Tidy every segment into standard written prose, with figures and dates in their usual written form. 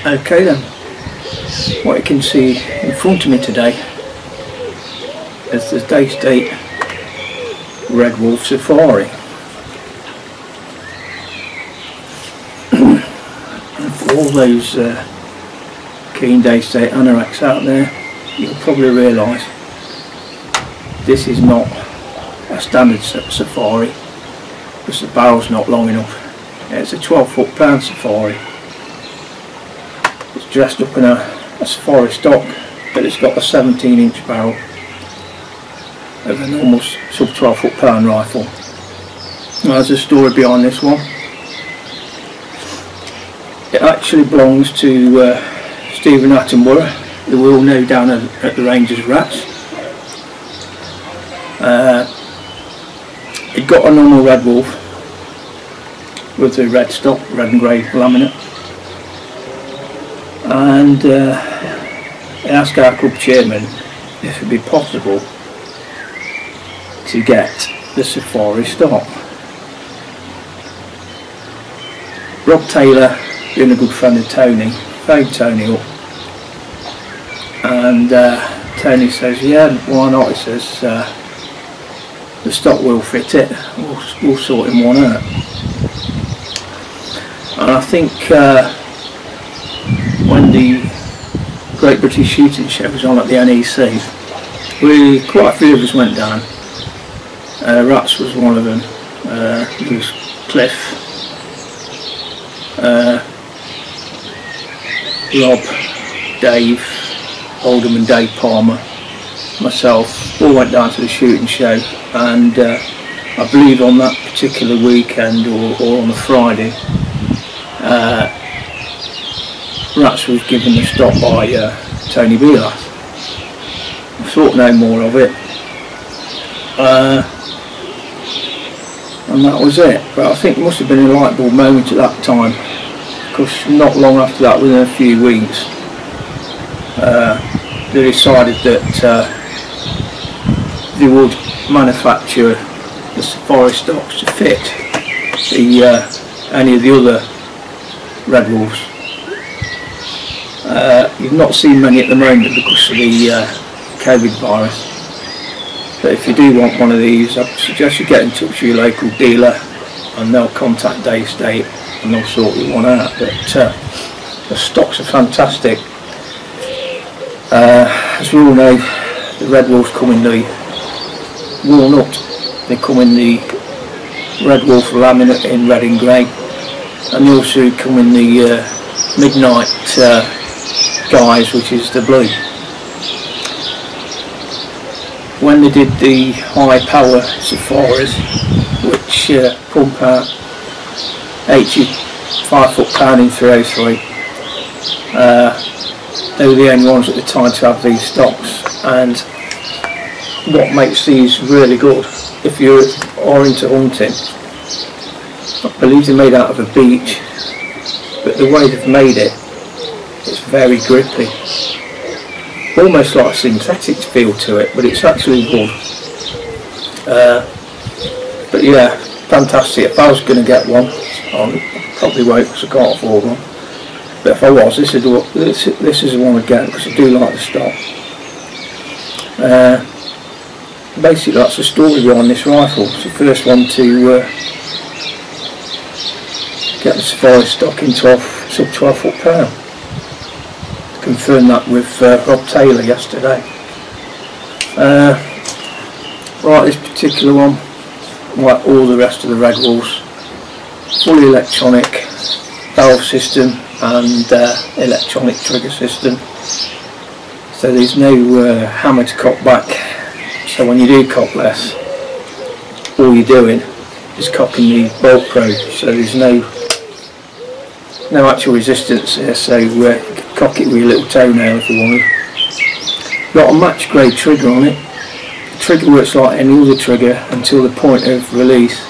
Okay then, what you can see in front of me today is the Daystate Red Wolf Safari. And for all those keen Daystate anoraks out there, you'll probably realise this is not a standard safari because the barrel's not long enough. It's a 12-foot pound safari. It's dressed up in a safari stock, but it's got a 17-inch barrel of a normal sub 12-foot pound rifle. Now, there's a story behind this one. It actually belongs to Stephen Attenborough, who we all know down at the Rangers Rats. It got a normal Red Wolf with the red stock, red and grey laminate, and I asked our club chairman if it would be possible to get the safari stock. Rob Taylor, being a good friend of Tony, phoned Tony up, and Tony says, yeah, why not? He says, the stock will fit it, we'll sort him one out. And I think when the Great British Shooting Show was on at the NEC, quite a few of us went down. Rats was one of them. There was Cliff, Rob, Dave, Oldham and Dave Palmer, myself, all went down to the shooting show, and I believe on that particular weekend or on a Friday, Rats was given the stock by Tony Beeler. I thought no more of it, and that was it. But I think it must have been a light bulb moment at that time, because not long after that, within a few weeks, they decided that they would manufacture the safari stocks to fit any of the other Red Wolves. You've not seen many at the moment because of the COVID virus, but if you do want one of these, I'd suggest you get in touch with your local dealer and they'll contact Daystate and they'll sort you one out. But the stocks are fantastic. As we all know, the Red Wolves come in the walnut, they come in the Red Wolf laminate in red and grey, and they also come in the midnight guise, which is the blue. When they did the high power safaris, which pump out 85 foot pound in 303, they were the only ones at the time to have these stocks. And what makes these really good, if you are into hunting, I believe they're made out of a beech, but the way they've made it, it's very grippy, almost like a synthetic feel to it, but it's actually wood. But yeah, fantastic. If I was going to get one, I probably won't because I can't afford one, but if I was, this is the one I'd get because I do like the stock. Basically that's the story behind this rifle. It's the first one to get the safari stock in sub 12 foot pound. Confirmed that with Rob Taylor yesterday. Right, this particular one, like all the rest of the Red Wolves, fully electronic valve system and electronic trigger system. So there's no hammer to cock back. So when you do cock less, all you're doing is cocking the bolt probe. So there's no actual resistance there. So you can cock it with your little toenail if you want. Got a match grade trigger on it. The trigger works like any other trigger until the point of release,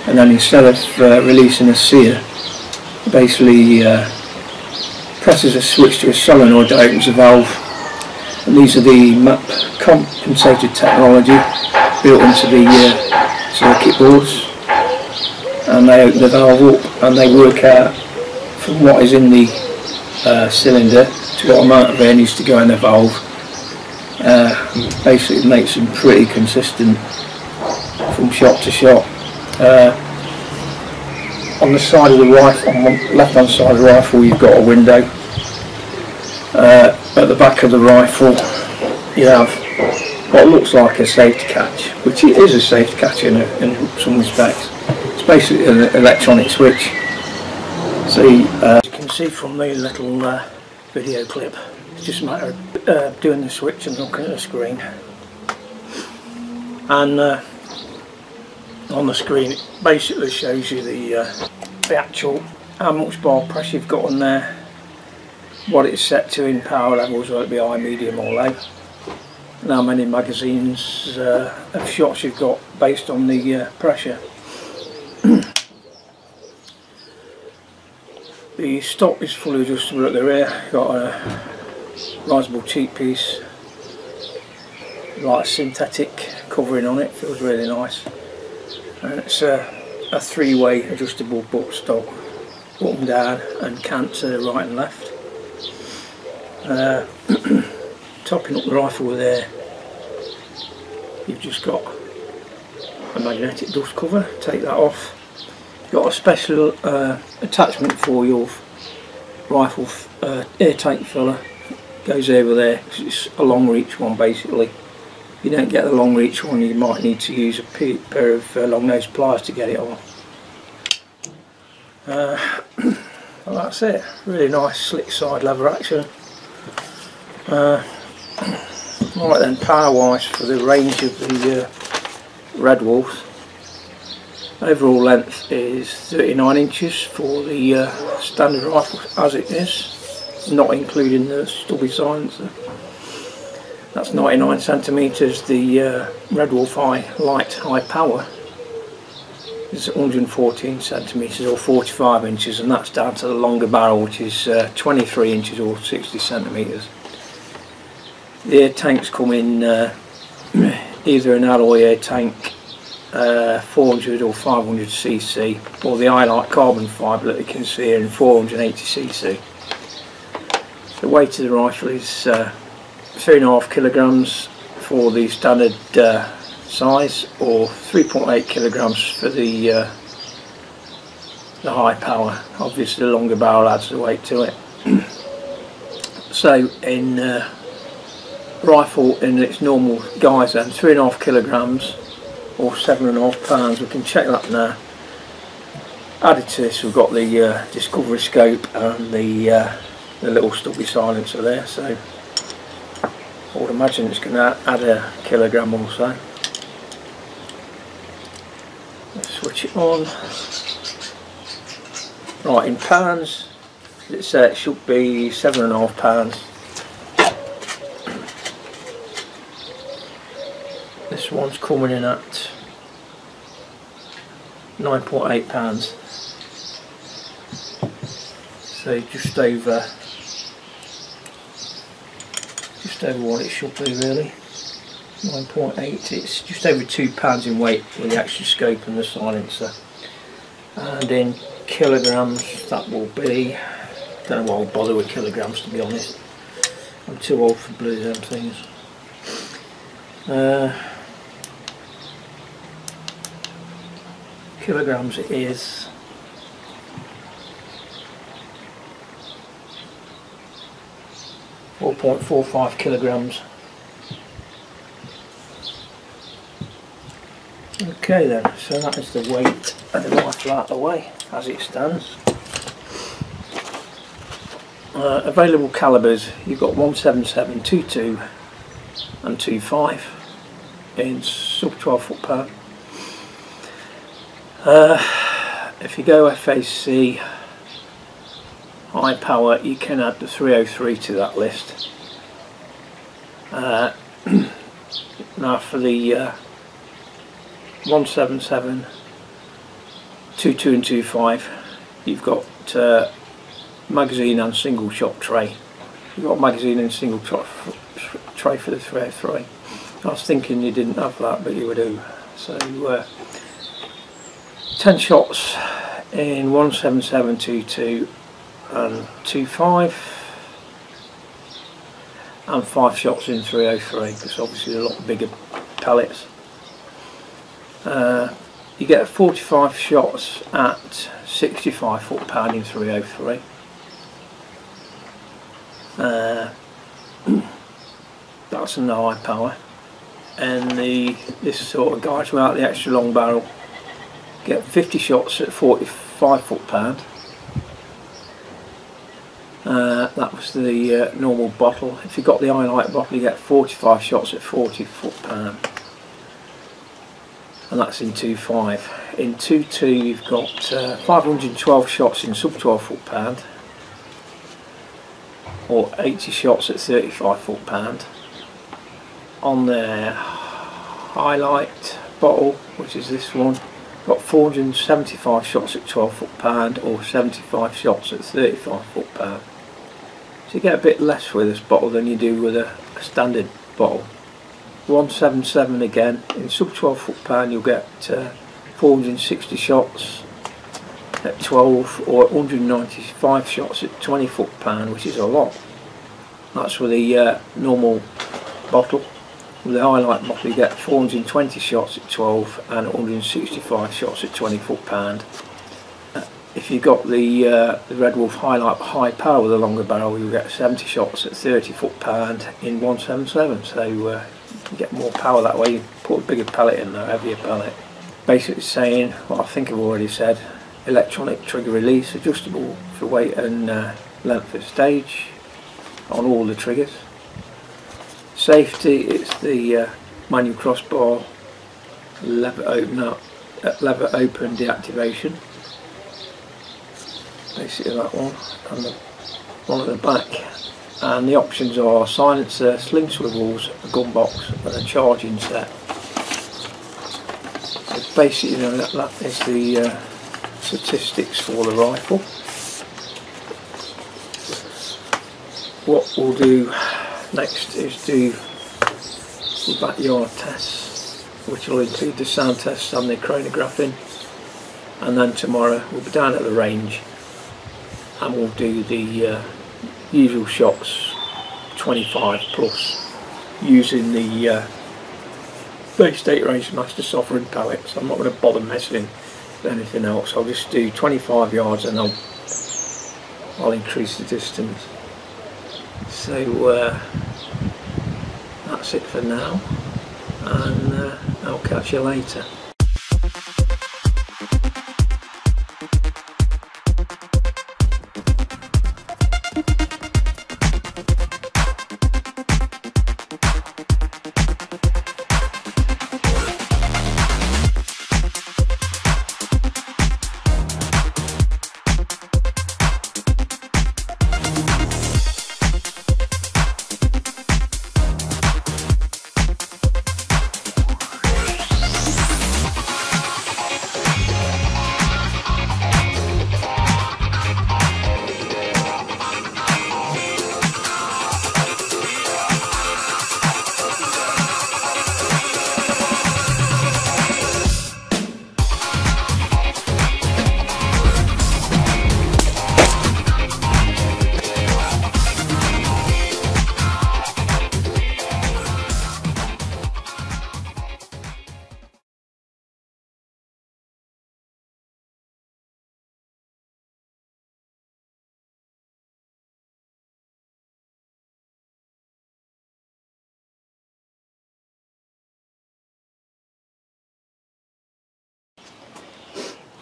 and then instead of releasing a sear, basically presses a switch to a solenoid that opens a valve. And these are the map compensated technology built into the circuit boards, and they open the valve up and they work out from what is in the cylinder to what amount of air needs to go in the valve. Basically makes them pretty consistent from shot to shot. On the side of the rifle, on the left hand side of the rifle, you've got a window. At the back of the rifle you have what looks like a safety catch, which it is a safety catch in some respects. It's basically an electronic switch. See, as you can see from the little video clip, it's just a matter of doing the switch and looking at the screen. And on the screen it basically shows you the actual how much ball pressure you've got on there, what it's set to in power levels, whether it be high, medium or low, and how many magazines of shots you've got based on the pressure. The stop is fully adjustable at the rear. You've got a riseable cheek piece, like a synthetic covering on it, feels really nice. And it's a three-way adjustable butt stop, up and down and cant to right and left. Topping up the rifle with air, you've just got a magnetic dust cover. Take that off. You've got a special attachment for your rifle air tank filler. Goes over there because it's a long reach one basically. If you don't get the long reach one, you might need to use a pair of long nose pliers to get it on. Well, that's it. Really nice slick side lever action. Right then, power wise, for the range of the Red Wolves, overall length is 39 inches for the standard rifle as it is, not including the stubby silencer. That's 99 centimetres. The Red Wolf Light High Power is 114 centimetres or 45 inches, and that's down to the longer barrel, which is 23 inches or 60 centimetres. The air tanks come in either an alloy air tank, 400 or 500 cc, or the Highlight carbon fibre that you can see here in 480 cc. The weight of the rifle is 3.5 kilograms for the standard size, or 3.8 kilograms for the high power. Obviously the longer barrel adds the weight to it. So in rifle in its normal guise then, 3.5 kilograms or 7.5 pounds. We can check that now. Added to this we've got the discovery scope and the little stubby silencer there, so I would imagine it's going to add a kilogram or so. Let's switch it on. Right, in pounds it should be 7.5 pounds. This one's coming in at 9.8 pounds, so just over what it should be really. 9.8, it's just over 2 pounds in weight with the actual scope and the silencer. And in kilograms that will be, don't know why I'll bother with kilograms to be honest, I'm too old for blue damn things. Kilograms it is 4.45 kilograms. Okay then, so that is the weight of the rifle out of the way as it stands. Available calibers, you've got 177, 22 and 25 in sub 12 foot pound. If you go FAC high power, you can add the 303 to that list. Now for the 177, 22 and 25, you've got magazine and single shot tray. You've got magazine and single tray for the 303. I was thinking you didn't have that, but you would do. So 10 shots in 177, 22 and 25. and 5 shots in 303, because obviously they're a lot bigger pellets. You get 45 shots at 65 foot-pound in 303. That's in the high power, and this sort of guys without the extra long barrel get 50 shots at 45 foot-pound. That was the normal bottle. If you've got the highlight bottle, you get 45 shots at 40 foot-pound, and that's in 2.5. In 2.2 you've got 512 shots in sub 12 foot-pound, or 80 shots at 35 foot-pound. On their highlight bottle, which is this one, got 475 shots at 12 foot-pound, or 75 shots at 35 foot-pound. So you get a bit less with this bottle than you do with a standard bottle. 177 again, in sub 12 foot-pound you'll get 460 shots at 12, or 195 shots at 20 foot-pound, which is a lot. That's with the normal bottle. With the highlight bottle you get 420 shots at 12 and 165 shots at 20 foot-pound. If you've got the Red Wolf highlight high power with a longer barrel, you'll get 70 shots at 30 foot-pound in 177. So you get more power that way. You put a bigger pellet in there, heavier pellet. Basically saying what I think I've already said: electronic trigger release, adjustable for weight and length of stage on all the triggers. Safety, it's the manual crossbar, lever open deactivation, basically that one, and the one at the back. And the options are silencer, sling swivels, a gun box and a charging set. So basically, you know, that is the statistics for the rifle. What we'll do next is do the backyard tests, which will include the sound tests and the chronographing, and then tomorrow we'll be down at the range and we'll do the usual shots, 25 plus, using the Daystate Rangemaster sovereign pellets. I'm not going to bother messing with anything else. I'll just do 25 yards and I'll increase the distance. So that's it for now, and I'll catch you later.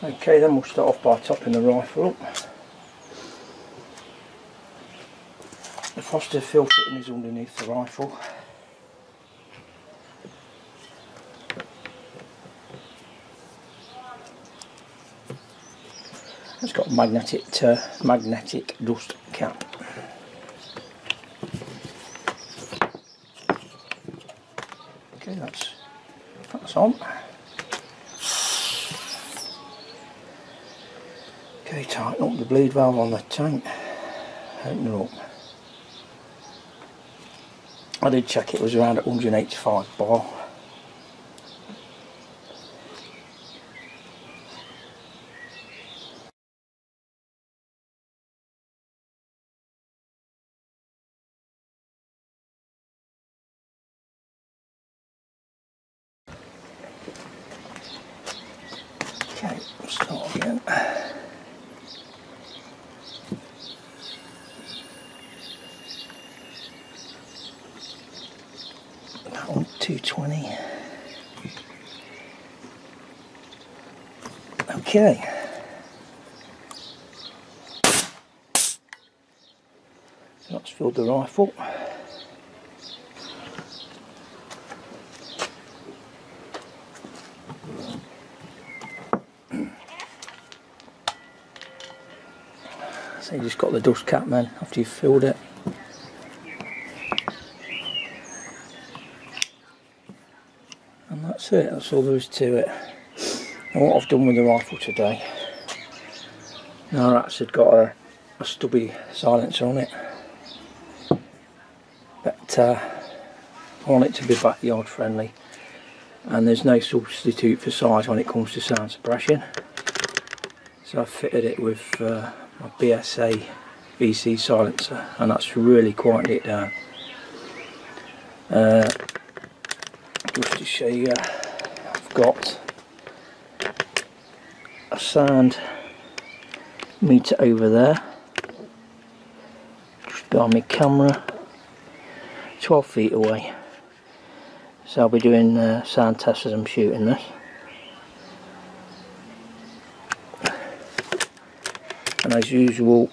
Okay, then we'll start off by topping the rifle up. The Foster fill fitting is underneath the rifle. It's got a magnetic dust cap. Okay, that's on. Okay, tighten up the bleed valve on the tank. Open it up. I did check, it was around 185 bar. on 220. Okay. So that's filled the rifle. So you just got the dust cap then after you've filled it. And that's it, that's all there is to it. And what I've done with the rifle today, now that's got a stubby silencer on it, but I want it to be backyard friendly, and there's no substitute for size when it comes to sound suppression. So I've fitted it with my BSA VC silencer, and that's really quieted it down. Just to show you, I've got a sound meter over there, just behind my camera, 12 feet away. So I'll be doing sound tests as I'm shooting this. And as usual,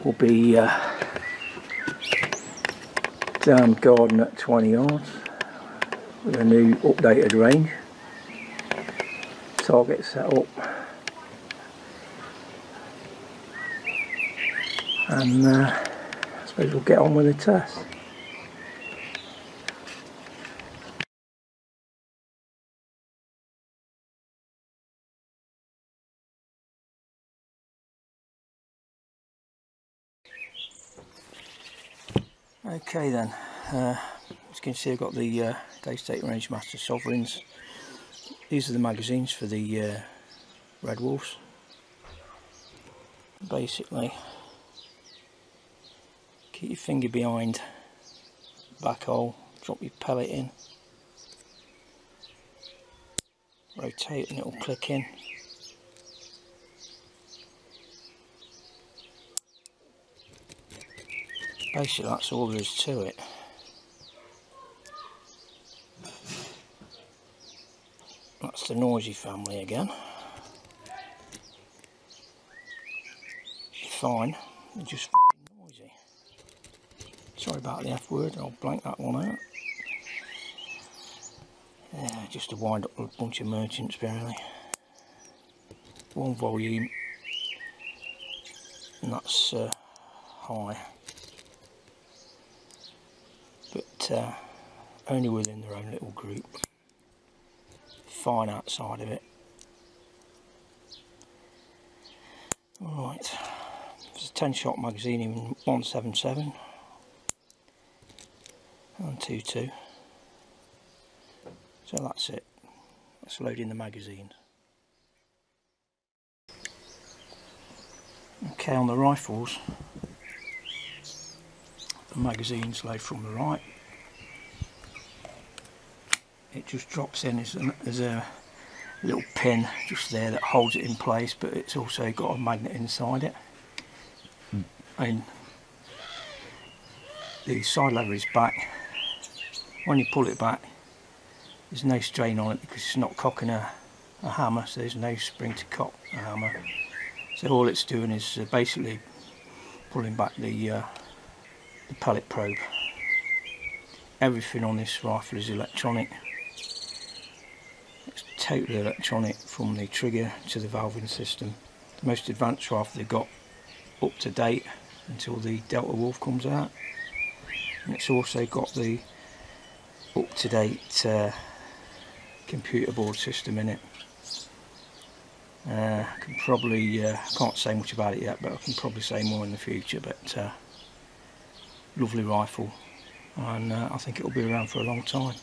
we'll be down garden at 20 yards with a new updated range. Target set up, and I suppose we'll get on with the test. Okay then, as you can see I've got the Daystate Rangemaster Sovereigns. These are the magazines for the Red Wolves. Basically, keep your finger behind the back hole, drop your pellet in, rotate and it will click in. Basically that's all there is to it. That's the noisy family again. Fine, they're just f***ing noisy. Sorry about the F word, I'll blank that one out. Yeah, just to wind up a bunch of merchants really. One volume, and that's high. But only within their own little group. Fine outside of it. Right, it's a 10-shot magazine in 177 and 22. So that's it. Let's load in the magazines. Okay, on the rifles, the magazines load from the right. It just drops in as a little pin just there that holds it in place, but it's also got a magnet inside it. And the side lever is back. When you pull it back, there's no strain on it because it's not cocking a hammer, so there's no spring to cock a hammer. So all it's doing is basically pulling back the pellet probe. Everything on this rifle is electronic. It's totally electronic from the trigger to the valving system. The most advanced rifle they've got up to date until the Delta Wolf comes out. And it's also got the up to date computer board system in it. I can probably, can't say much about it yet, but I can probably say more in the future. But lovely rifle, and I think it will be around for a long time.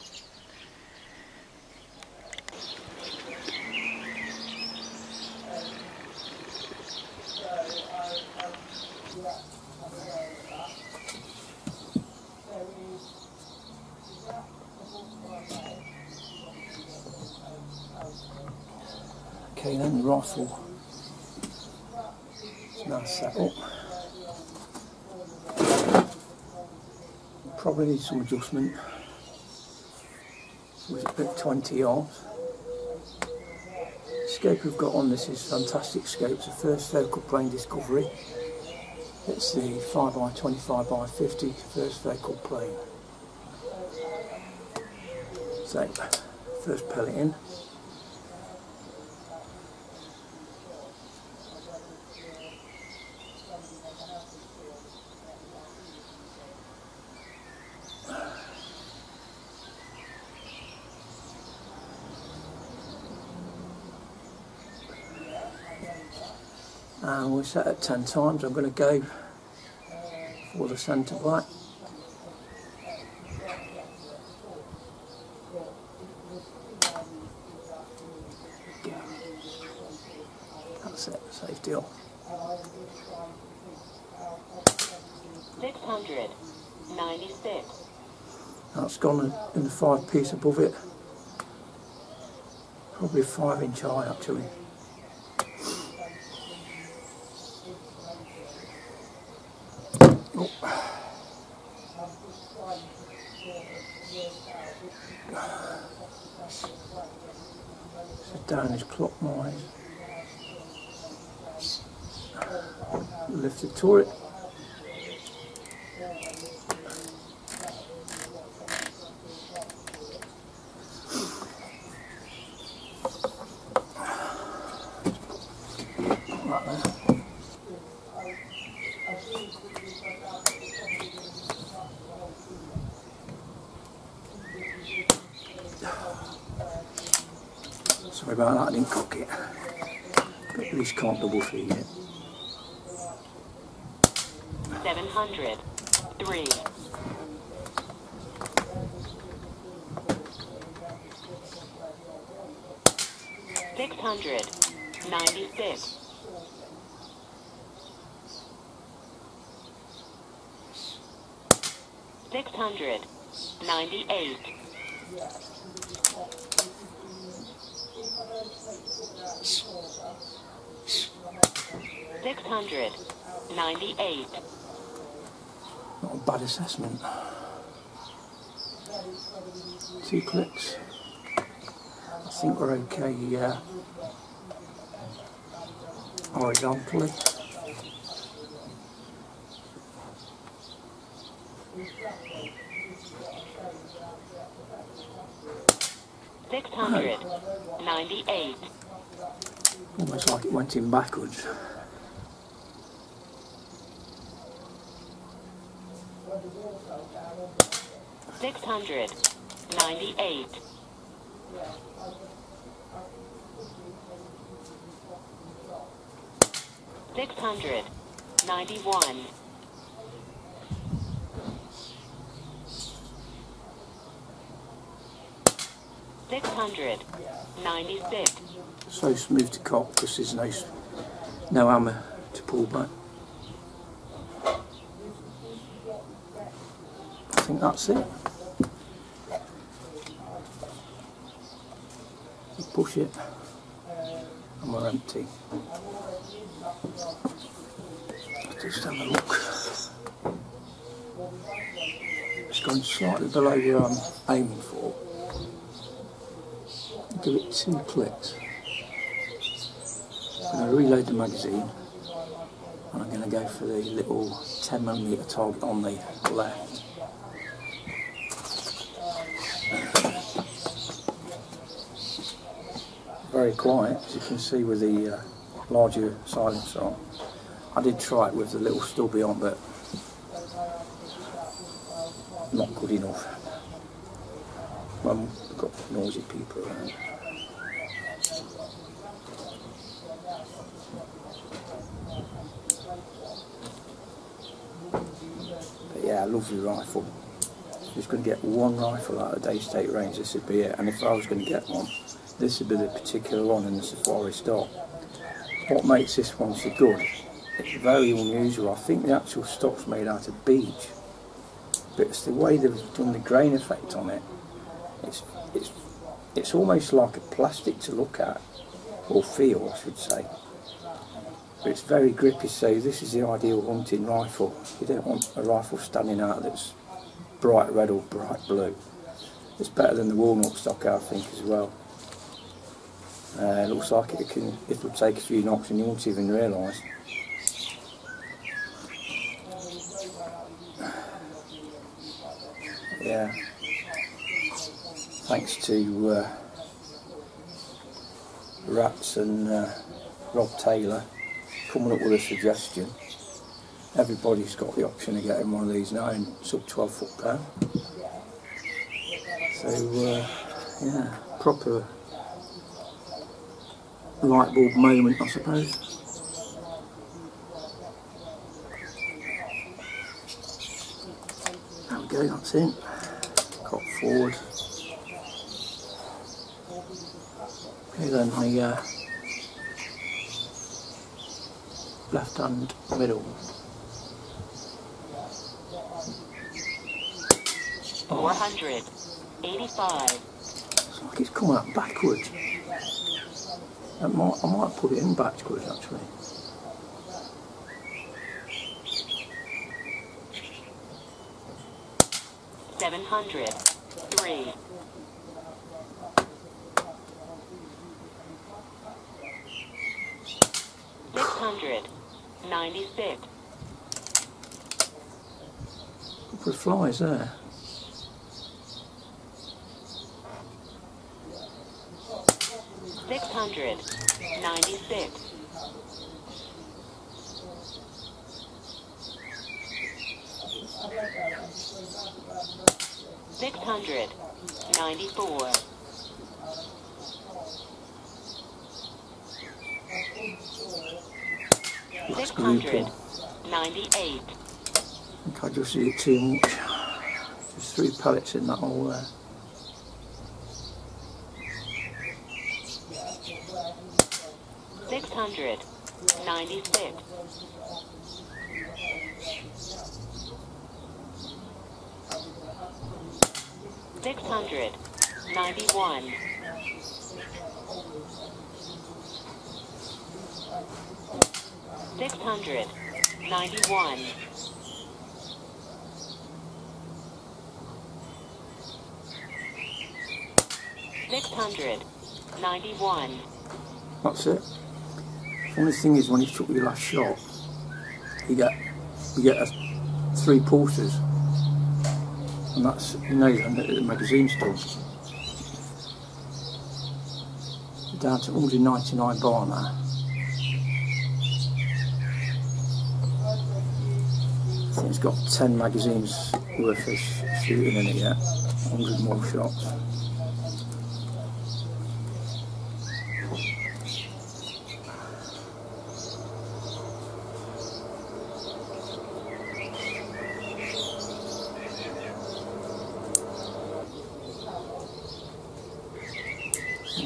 Okay then, the rifle is now set up. probably needs some adjustment. With a bit 20 yards. The scope we've got on this is fantastic scope. It's the first focal plane discovery. It's the 5x25x50 first focal plane. So, first pellet in. And we're set at 10 times. I'm going to go for the centre black. That's it, safe deal. 696. That's gone in the 5 piece above it. Probably 5 inch high actually. Oh. So down is clockwise. Lift the turret. Like that. Sorry about that, I didn't cock it. But at least can't double feed it. 703. 696. 698. 698. Not a bad assessment. 2 clicks. I think we're okay, yeah. Horizontally. $698. Almost like it went in backwards. $698. 691. 696. So smooth to cock because there's no hammer to pull back. I think that's it. You push it and we're empty. Just have a look. It's gone slightly below where I'm aiming for. Give it 2 clicks. I'm going to reload the magazine and I'm going to go for the little 10mm target on the left. Very quiet, as you can see with the larger silencer on. I did try it with the little stubby on, but not good enough. Well, we've got noisy people around. But yeah, lovely rifle. Just going to get one rifle out of Daystate range, this would be it. And if I was going to get one, this would be the particular one in the Safari stock. What makes this one so good? It's very unusual. I think the actual stock's made out of beech, but it's the way they've done the grain effect on it. It's almost like a plastic to look at, or feel I should say. But it's very grippy, so this is the ideal hunting rifle. You don't want a rifle standing out that's bright red or bright blue. It's better than the walnut stock, I think, as well. Looks like it'll take a few knocks and you won't even realise. Yeah, thanks to Rats and Rob Taylor coming up with a suggestion. Everybody's got the option of getting one of these now in sub 12 foot power. So yeah, proper light bulb moment, I suppose. There we go, that's in. Cock forward. Okay then, the left hand middle. 485. It's like it's come out backwards. I might put it in backwards actually. $703. 696. Couple of flies there. 696. 694. 698. I think I just eat too much. There's 3 pellets in that hole there. 696. 691. 691. 691. That's it. Funny thing is, when you took your last shot, you get 3 pulses, and that's, you know, the magazine's done. You're down to 199 bar now. I think it's got 10 magazines worth of shooting in it yet. 100 more shots.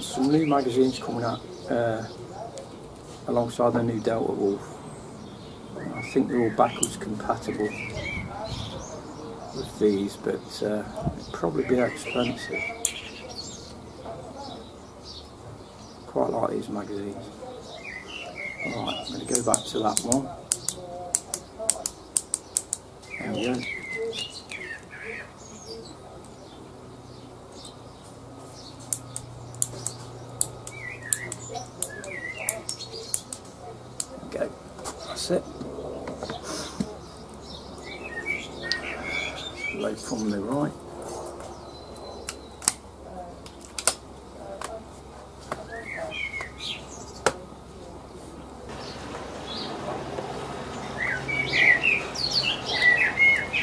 Some new magazines coming out alongside the new Delta Wolf. I think they're all backwards compatible with these, but it'd probably be expensive. Quite like these magazines. Alright, I'm going to go back to that one. There we go. That's it. Load from the right.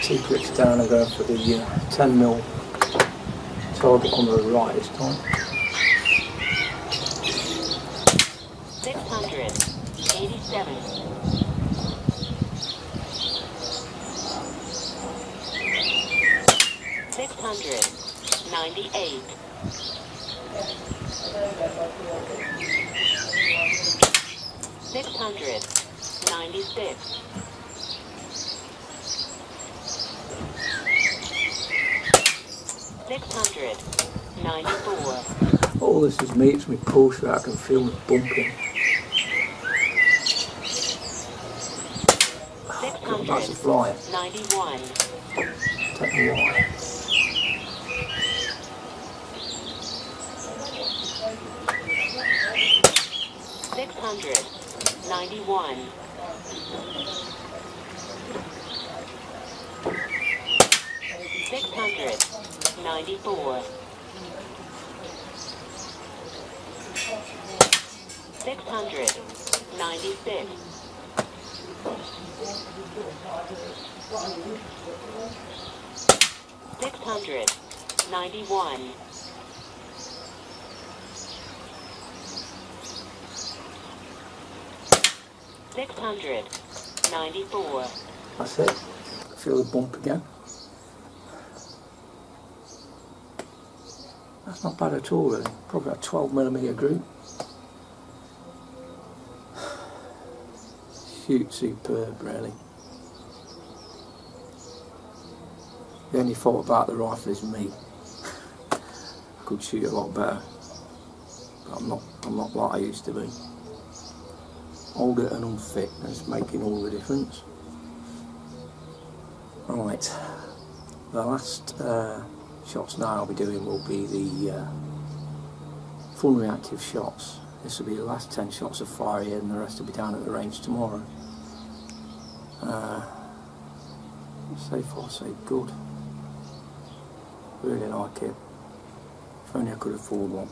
Two clicks down and go for the 10mm target on the right this time. 687. 698. 696. 694. All this is me, it's my pulse that I can feel me bumping. God, that's a fly. 91. Don't know why. $691. $694. $696. $691. $694. That's it. Feel the bump again. That's not bad at all really. Probably a 12mm groove. Shoot superb really. The only fault about the rifle is me. I could shoot a lot better. But I'm not like I used to be. Older and unfit, that's making all the difference. Right, the last shots now I'll be doing will be the full reactive shots. This will be the last 10 shots of fire here, and the rest will be down at the range tomorrow. So far so good. Really like it. If only I could afford one.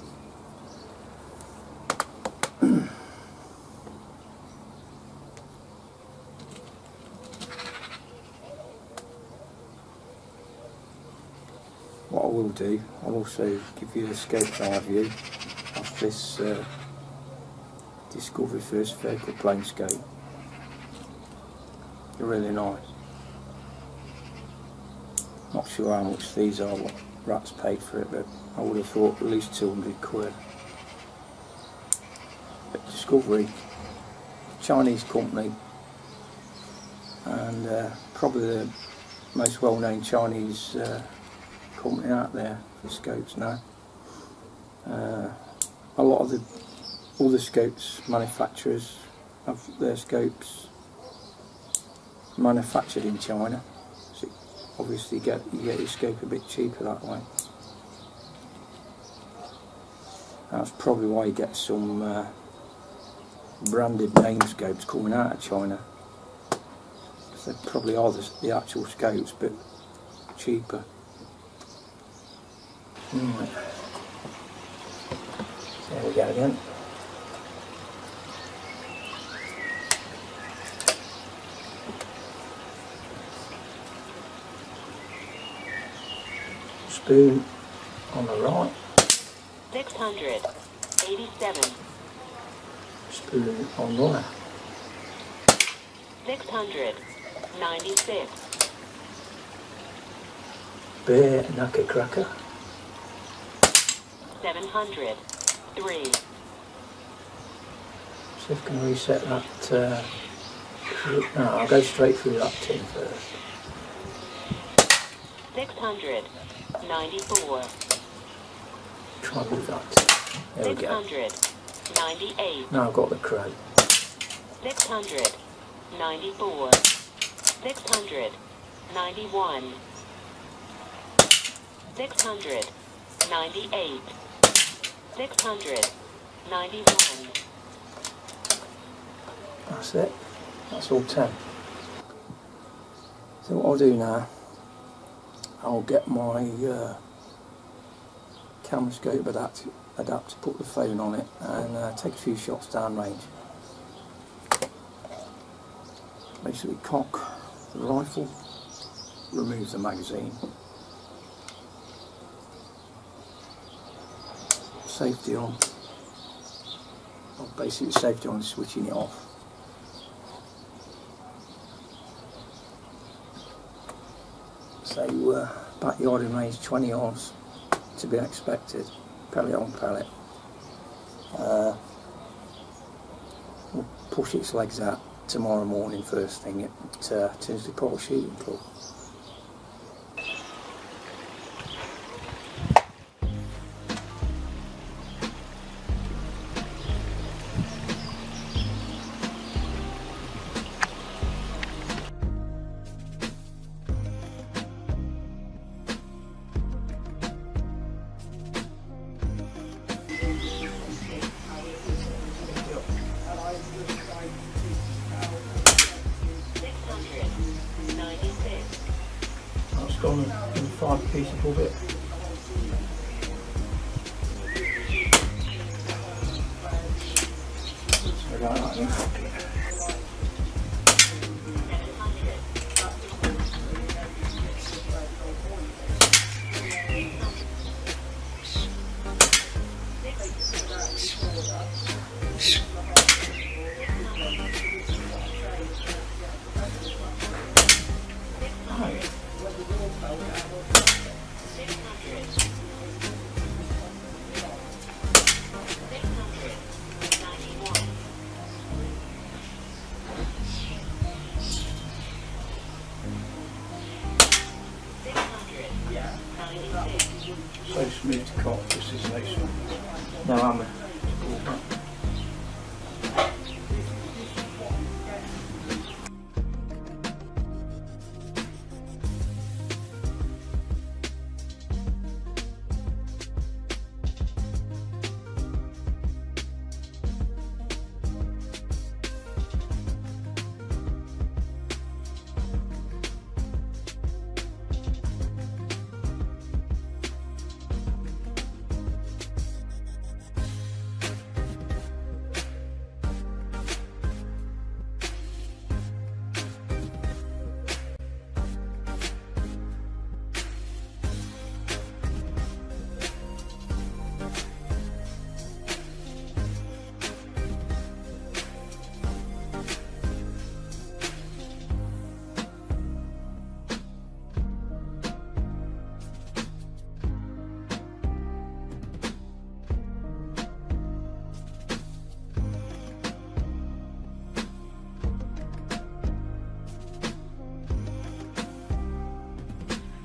What I will do, I'll also give you a scope eye view of this Discovery First Focal Plane scope. They're really nice. Not sure how much these are, what Rats paid for it, but I would have thought at least 200 quid. But Discovery, Chinese company, and probably the most well-known Chinese company out there for scopes now. A lot of the other scopes manufacturers have their scopes manufactured in China, so obviously you get your scope a bit cheaper that way. That's probably why you get some branded name scopes coming out of China, because they probably are the actual scopes but cheaper. Right. There we go again. Spoon on the right. 687. Spoon on the left. 696. Bear knuckle cracker. 703. See if I can reset that. No, I'll go straight through that tin first. 694. Try with that. There we go. 698. Now I've got the crow. 694. 691. 698. 691. That's it. That's all 10. So what I'll do now, I'll get my camera scope adapter, put the phone on it, and take a few shots down range. Basically cock the rifle, remove the magazine, safety on. Well, basically safety on is switching it off. So backyard in range 20 yards to be expected, pellet on pellet. We'll push its legs out tomorrow morning first thing at Tinsley Port Shooting Club. on and 5 piece above it. So I don't like that. So smooth to cut, just this nice one. No hammer.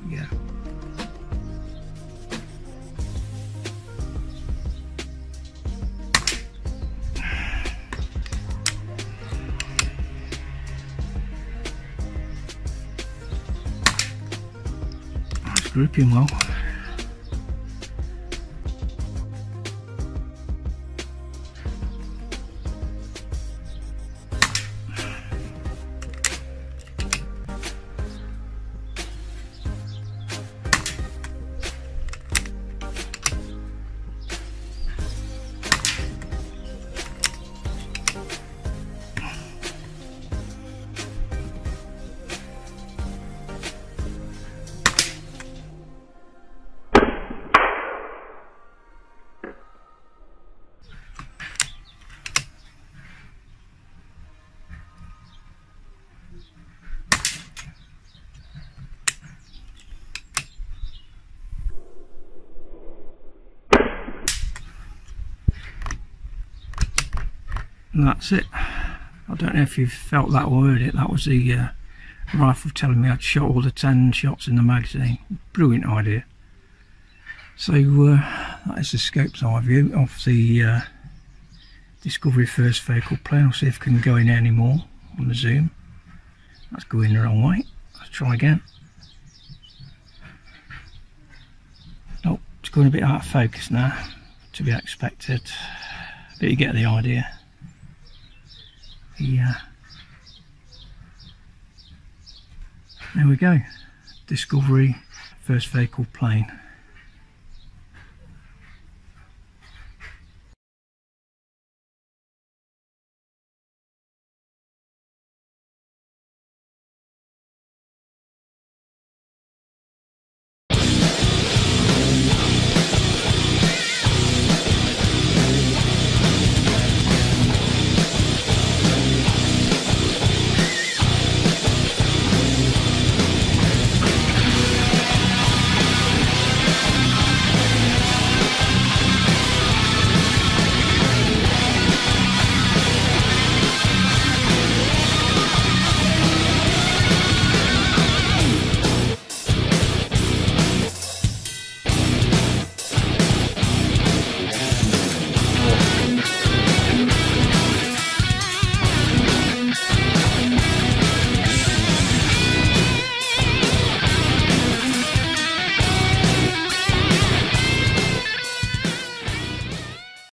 Yeah. It's gripping well. And that's it. I don't know if you've felt that or heard it. That was the rifle telling me I'd shot all the 10 shots in the magazine. Brilliant idea. So that is the scope's eye view of the Discovery first focal plane. I'll see if I can go in any more on the zoom. That's going the wrong way. Let's try again. Nope, it's going a bit out of focus now, to be expected. But you get the idea. Yeah. There we go. Discovery first focal plane.